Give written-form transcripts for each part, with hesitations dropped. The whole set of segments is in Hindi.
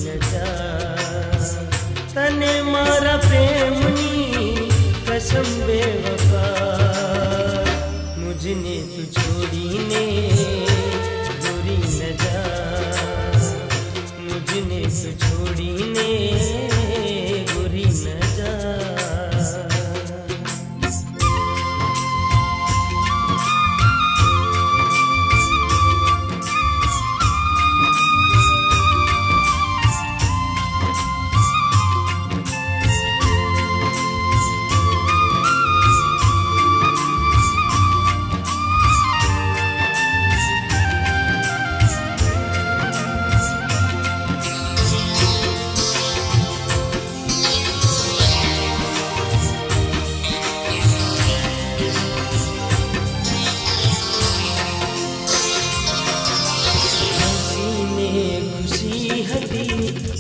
न जा। तने मारा प्रेमनी कसम बेवफा, मुझने तू छोड़ी ने गोरी न जा। मुझने तू छोड़ी ने गोरी न जा।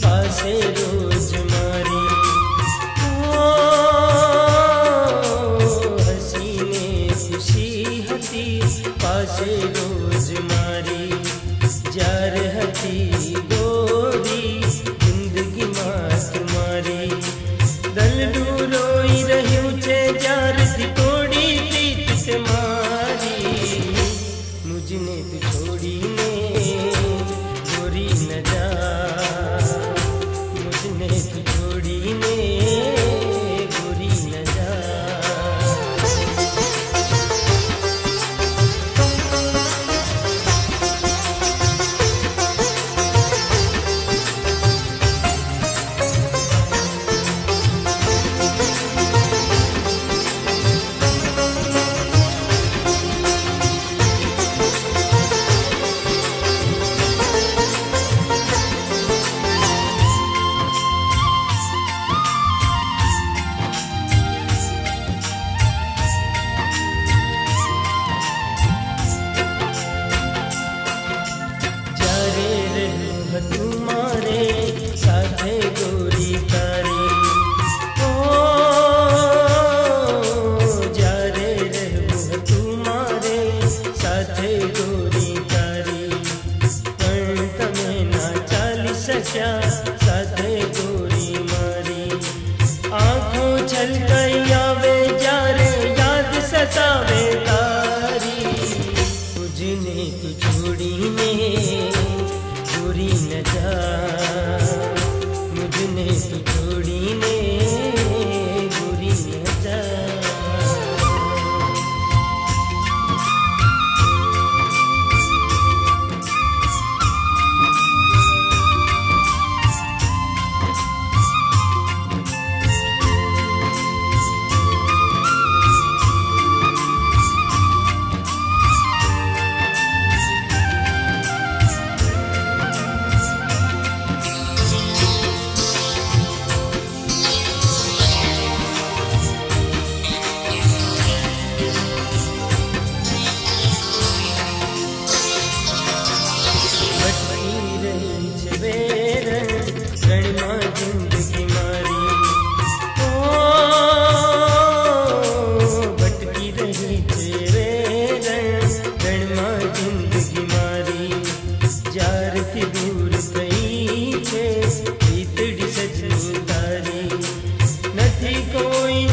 पासे रोज मारी हसीने खुशी हती पासे रोज मारी। जार हती गोरी जिंदगी मां तुम्हारी। दलडू रोई रह्यू छे जार थी तोड़ी प्रीत से मारी। मुझने तू छोड़ी ने गोरी न जा। तू छोड़ी ने गोरी न जा। तुम्हारे साथे गोरी तारी जारे रहूं तुम्हारे साथे गोरी तारी। पण तमे ना चाली सक्या साथे गोरी मारी। आंखों छलकाई आवे जारे याद सतावे तारी। मुझने तू छोड़ी ने गोरी न जा। मुझने तू छोड़ी ने गोरी न जा।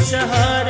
सहारा